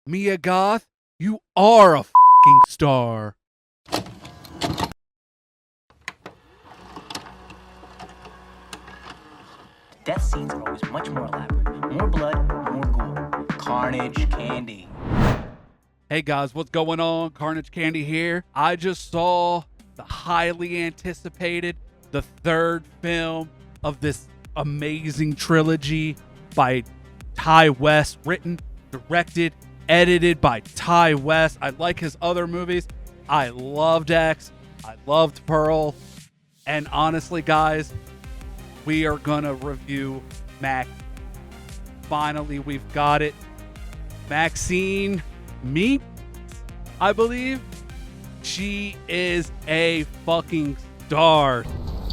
Mia Goth, you are a f***ing star. Death scenes are always much more elaborate. More blood, more gore. Carnage, kandy. Hey guys, what's going on? Karnage Candy here. I just saw the highly anticipated, the third film of this amazing trilogy by Ty West, written, directed, edited by Ty West. I like his other movies. I loved X. I loved Pearl. And honestly, guys, we are gonna review Max. Finally, we've got it. Maxxine, Minx, I believe. She is a fucking star.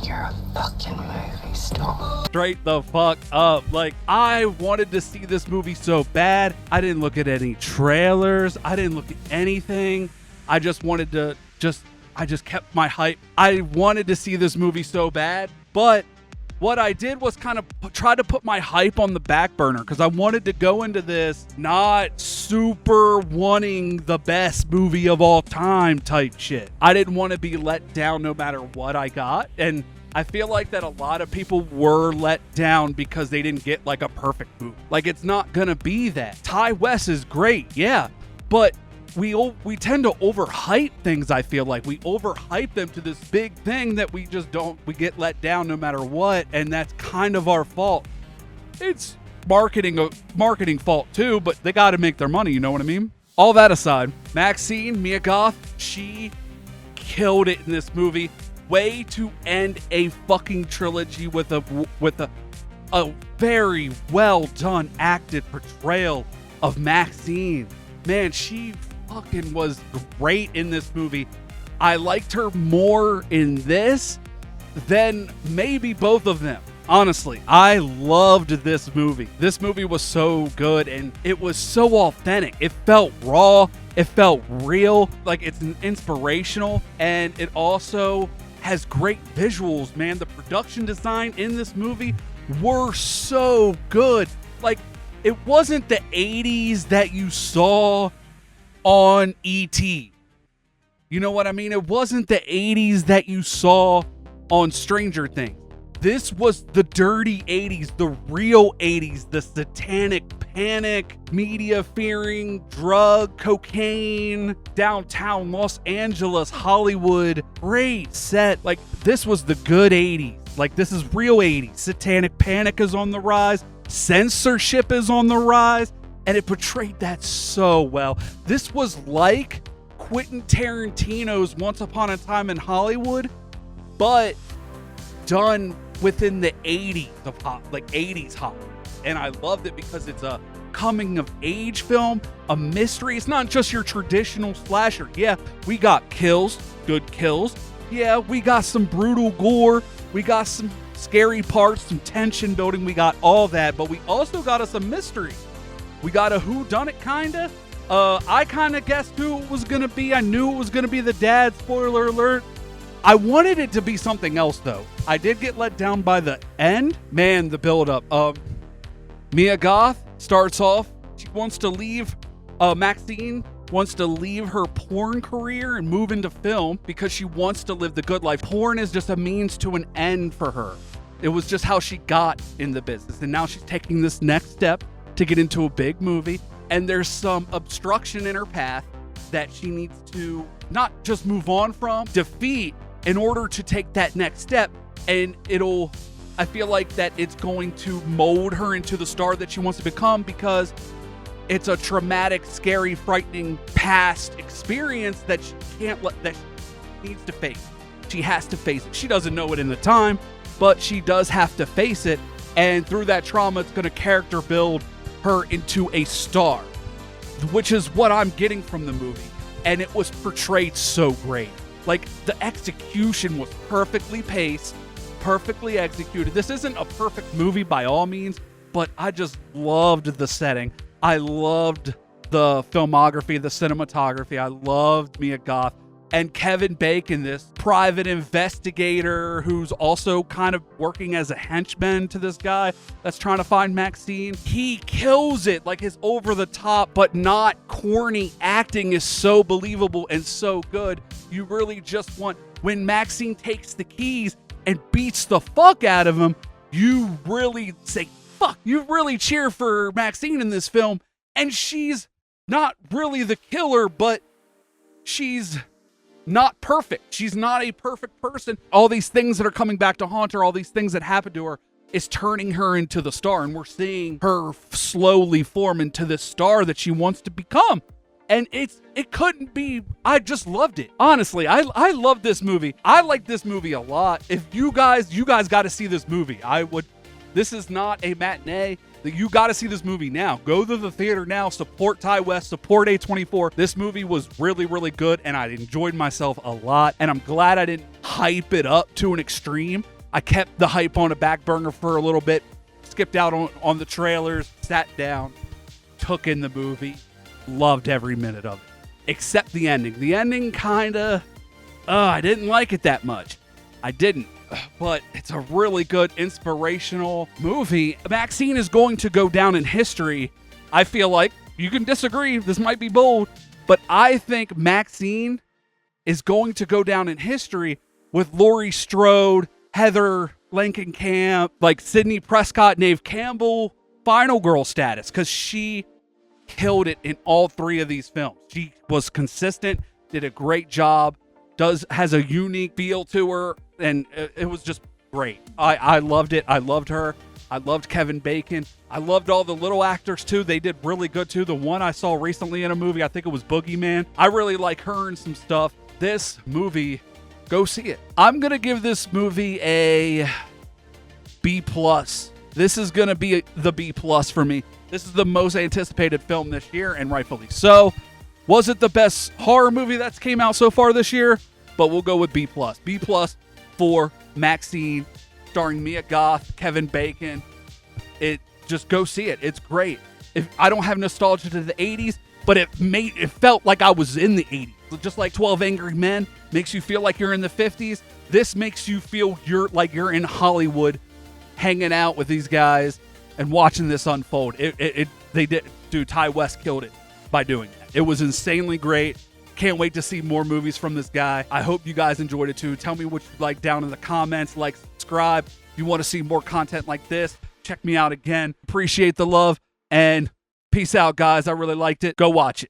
You're a fucking movie star. Straight the fuck up. Like, I wanted to see this movie so bad. I didn't look at any trailers. I didn't look at anything. I just wanted to I just kept my hype. I wanted to see this movie so bad, but what I did was kind of try to put my hype on the back burner because I wanted to go into this not super wanting the best movie of all time type shit. I didn't want to be let down no matter what I got. And I feel like that a lot of people were let down because they didn't get like a perfect movie. Like, it's not going to be that. Ty West is great, yeah, but we tend to overhype things. I feel like we overhype them to this big thing that we get let down no matter what, and that's kind of our fault. It's marketing fault too, but they got to make their money, you know what I mean? All that aside, Maxxine, Mia Goth, she killed it in this movie. Way to end a fucking trilogy with a very well done acted portrayal of Maxxine. Man, she fucking was great in this movie. I liked her more in this than maybe both of them. Honestly, I loved this movie. This movie was so good and it was so authentic. It felt raw. It felt real. Like, it's inspirational, and it also has great visuals, man. The production design in this movie were so good. Like, it wasn't the 80s that you saw on E.T. You know what I mean? It wasn't the 80s that you saw on Stranger Things. This was the dirty 80s, the real 80s, the satanic panic, media fearing, drug, cocaine, downtown Los Angeles, Hollywood. Great set. Like, this was the good 80s. Like, this is real 80s. Satanic panic is on the rise. Censorship is on the rise. And it portrayed that so well. This was like Quentin Tarantino's Once Upon a Time in Hollywood, but done within the 80s of 80s Hollywood. And I loved it because it's a coming of age film, a mystery. It's not just your traditional slasher. Yeah, we got kills, good kills. Yeah, we got some brutal gore. We got some scary parts, some tension building. We got all that, but we also got us a mystery. We got a whodunit, kinda. I kinda guessed who it was gonna be. I knew it was gonna be the dad. Spoiler alert. I wanted it to be something else, though. I did get let down by the end. Man, the build-up. Mia Goth starts off. She wants to leave. Maxxine wants to leave her porn career and move into film because she wants to live the good life. Porn is just a means to an end for her. It was just how she got in the business, and now she's taking this next step to get into a big movie, and there's some obstruction in her path that she needs to not just move on from, defeat in order to take that next step. And I feel like that it's going to mold her into the star that she wants to become, because it's a traumatic, scary, frightening past experience that she needs to face. She has to face it. She doesn't know it in the time, but she does have to face it. And through that trauma, it's going to character build her into a star, which is what I'm getting from the movie. And it was portrayed so great. Like, the execution was perfectly paced, perfectly executed. This isn't a perfect movie by all means, but I just loved the setting. I loved the filmography, the cinematography. I loved Mia Goth. and Kevin Bacon, this private investigator who's also kind of working as a henchman to this guy that's trying to find Maxxxine. He kills it. Like, his over the top but not corny acting is so believable and so good. You really just want, when Maxxxine takes the keys and beats the fuck out of him, you really say, fuck, you really cheer for Maxxxine in this film. And she's not really the killer, but she's not perfect. She's not a perfect person. All these things that are coming back to haunt her, all these things that happened to her, is turning her into the star. And we're seeing her slowly form into this star that she wants to become. And it couldn't be, I just loved it. Honestly, I love this movie. I like this movie a lot. If you guys got to see this movie. This is not a matinee. You got to see this movie now. Go to the theater now. Support Ty West. Support A24. This movie was really, really good, and I enjoyed myself a lot. And I'm glad I didn't hype it up to an extreme. I kept the hype on a back burner for a little bit. Skipped out on the trailers. Sat down. Took in the movie. Loved every minute of it. Except the ending. The ending kind of... I didn't like it that much. I didn't. But it's a really good, inspirational movie. Maxxxine is going to go down in history. I feel like, you can disagree, this might be bold, but I think Maxxxine is going to go down in history with Laurie Strode, Heather Langenkamp, like Sidney Prescott, Neve Campbell, final girl status, because she killed it in all three of these films. She was consistent, did a great job, has a unique feel to her, and it was just great. I loved it. I loved her. I loved Kevin Bacon. I loved all the little actors too. They did really good too. The one I saw recently in a movie, I think it was Boogeyman. I really like her and some stuff. This movie, go see it. I'm gonna give this movie a B+. This is gonna be the B+ for me. This is the most anticipated film this year, and rightfully so. Was it the best horror movie that's came out so far this year? But we'll go with B+. B+ for Maxxxine, starring Mia Goth, Kevin Bacon. Just go see it. It's great. If I don't have nostalgia to the 80s, but it felt like I was in the 80s. Just like 12 Angry Men makes you feel like you're in the 50s. This makes you feel you're in Hollywood, hanging out with these guys and watching this unfold. Dude, Ty West killed it by doing that. It was insanely great. Can't wait to see more movies from this guy. I hope you guys enjoyed it too. Tell me what you like down in the comments. Like, subscribe. If you want to see more content like this, check me out again. Appreciate the love, and peace out, guys. I really liked it. Go watch it.